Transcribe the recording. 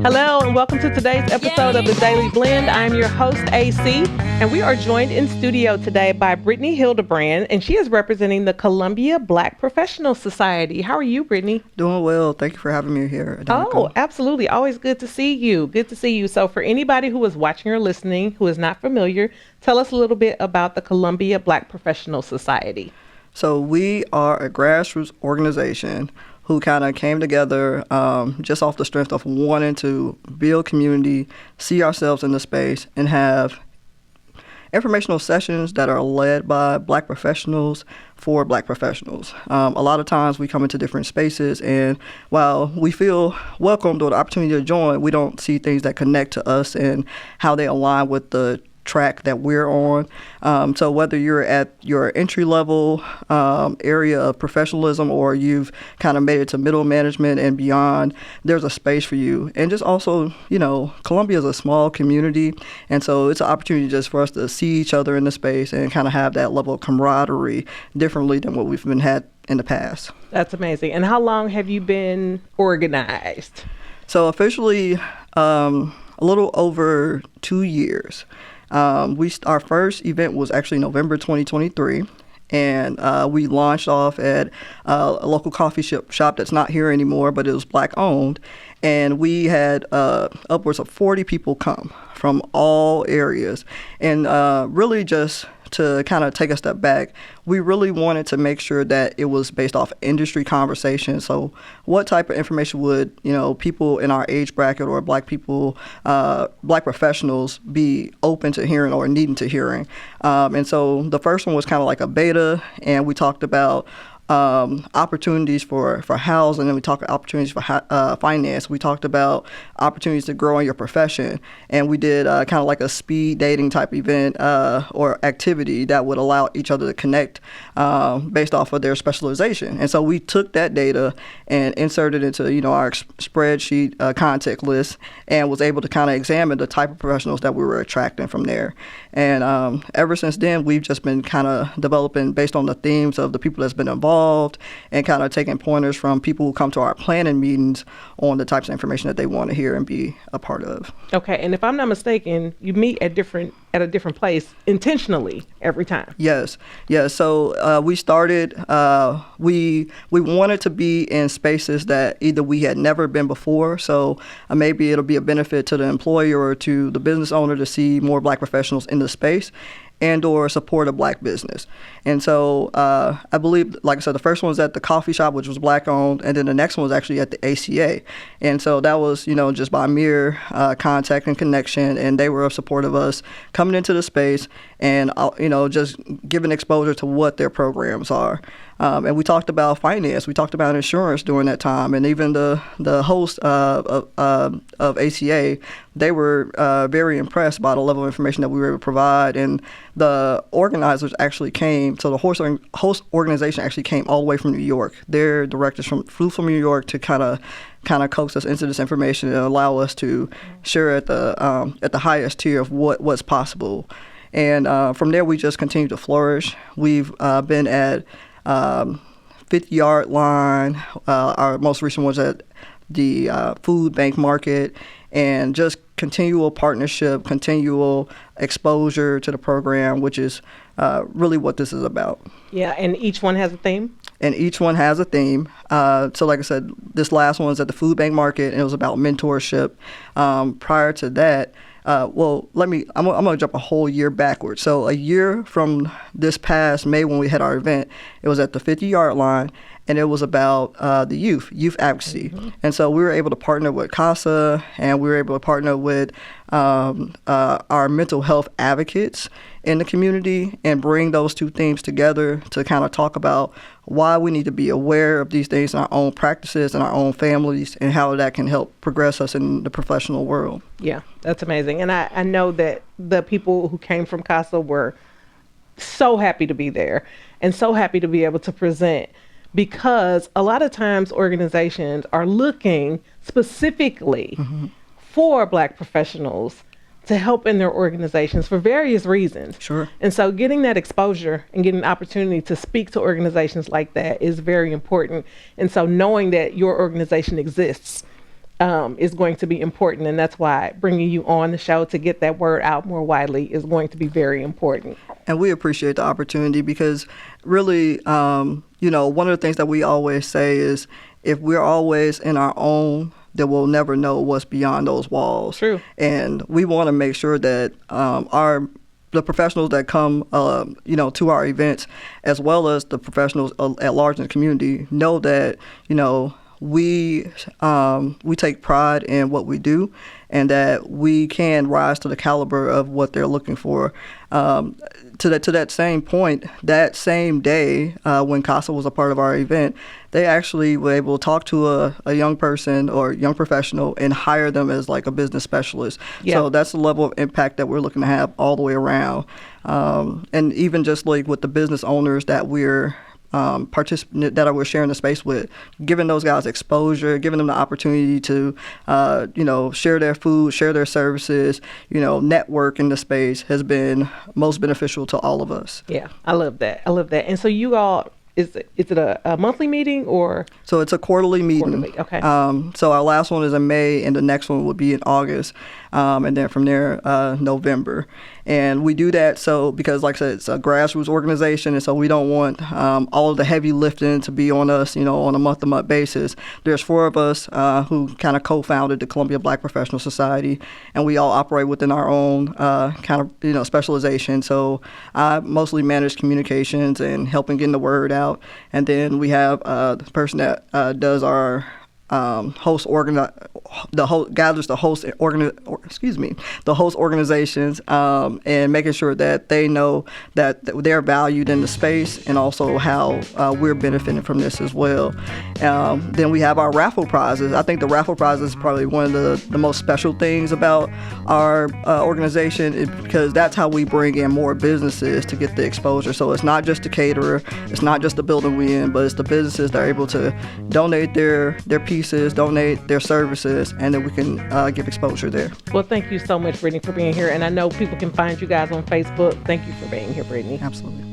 Hello and welcome to today's episode of The Daily Blend. I'm your host, AC, and we are joined in studio today by Brittany Hilderbrand, and she is representing the Columbia Black Professional Society. How are you, Brittany? Doing well. Thank you for having me here, Danica. Oh, absolutely. Always good to see you. Good to see you. So for anybody who is watching or listening who is not familiar, tell us a little bit about the Columbia Black Professional Society. So we are a grassroots organization who kind of came together just off the strength of wanting to build community, see ourselves in the space, and have informational sessions that are led by Black professionals for Black professionals. A lot of times we come into different spaces, and while we feel welcomed or the opportunity to join, we don't see things that connect to us and how they align with the track that we're on. So whether you're at your entry level area of professionalism or you've kind of made it to middle management and beyond, there's a space for you. And just also, Columbia is a small community, and so it's an opportunity just for us to see each other in the space and kind of have that level of camaraderie differently than what we've been had in the past. That's amazing. And how long have you been organized? So officially, a little over 2 years. Our first event was actually November 2023, and we launched off at a local coffee shop that's not here anymore, but it was Black owned, and we had upwards of 40 people come from all areas, and really just to kind of take a step back, we really wanted to make sure that it was based off industry conversation. So what type of information would, people in our age bracket or Black people, Black professionals be open to hearing or needing to hearing? And so the first one was kind of like a beta, and we talked about opportunities for housing, and we talked opportunities for finance. We talked about opportunities to grow in your profession, and we did kind of like a speed dating type event or activity that would allow each other to connect based off of their specialization. And so we took that data and inserted into our spreadsheet contact list, and was able to kind of examine the type of professionals that we were attracting from there. And ever since then, we've just been kind of developing based on the themes of the people that's been involved, and kind of taking pointers from people who come to our planning meetings on the types of information that they want to hear and be a part of. Okay, and if I'm not mistaken, you meet at a different place intentionally every time. Yes. So we started. We wanted to be in spaces that either we had never been before. So maybe it'll be a benefit to the employer or to the business owner to see more Black professionals in the space, and or support a Black business. And so I believe, like I said, the first one was at the coffee shop, which was Black owned, and then the next one was actually at the ACA. And so that was, just by mere contact and connection, and they were supportive of us coming into the space and, just giving exposure to what their programs are. And we talked about finance, we talked about insurance during that time, and even the host of ACA, they were very impressed by the level of information that we were able to provide. And the organizers actually came, so the host organization actually came all the way from New York. Their directors flew from New York to kind of coax us into this information and allow us to share at the highest tier of what's possible. And from there, we just continue to flourish. We've been at 50-yard line. Our most recent was at the food bank market, and just continual partnership, continual exposure to the program, which is really what this is about. Yeah, and each one has a theme? And each one has a theme. So like I said, this last one was at the food bank market, and it was about mentorship. Prior to that, I'm going to jump a whole year backwards. So a year from this past May when we had our event, it was at the 50-yard line, and it was about the youth advocacy. Mm-hmm. And so we were able to partner with CASA, and we were able to partner with our mental health advocates in the community and bring those two themes together to kind of talk about why we need to be aware of these things in our own practices and our own families, and how that can help progress us in the professional world. Yeah, that's amazing. And I know that the people who came from CASA were so happy to be there and so happy to be able to present, because a lot of times organizations are looking specifically for Black professionals to help in their organizations for various reasons. Sure. And so getting that exposure and getting an opportunity to speak to organizations like that is very important. And so knowing that your organization exists is going to be important, and that's why bringing you on the show to get that word out more widely is going to be very important. And we appreciate the opportunity because really, one of the things that we always say is if we're always in our own, then we'll never know what's beyond those walls. True. And we want to make sure that the professionals that come, to our events, as well as the professionals at large in the community, know that, we take pride in what we do, and that we can rise to the caliber of what they're looking for. To that same point, that same day when CASA was a part of our event, they actually were able to talk to a young person or young professional and hire them as like a business specialist. Yeah. So that's the level of impact that we're looking to have all the way around. And even just like with the business owners that we're that we're sharing the space with, giving those guys exposure, giving them the opportunity to, share their food, share their services, network in the space has been most beneficial to all of us. Yeah, I love that. And so you all, is it a monthly meeting or? So it's a quarterly meeting. Quarterly, okay. So our last one is in May, and the next one will be in August, and then from there, November. And we do that because, like I said, it's a grassroots organization, and so we don't want all of the heavy lifting to be on us, on a month-to-month basis. There's 4 of us who kind of co-founded the Columbia Black Professional Society, and we all operate within our own specialization. So I mostly manage communications and helping getting the word out, and then we have the person that does our host organizations and making sure that they know that they're valued in the space and also how we're benefiting from this as well. Then we have our raffle prizes. I think the raffle prizes is probably one of the most special things about our organization because that's how we bring in more businesses to get the exposure. So it's not just the caterer, it's not just the building we in, but it's the businesses that are able to donate their pieces, donate their services, and then we can give exposure there. Well, thank you so much, Brittany, for being here. And I know people can find you guys on Facebook. Thank you for being here, Brittany. Absolutely.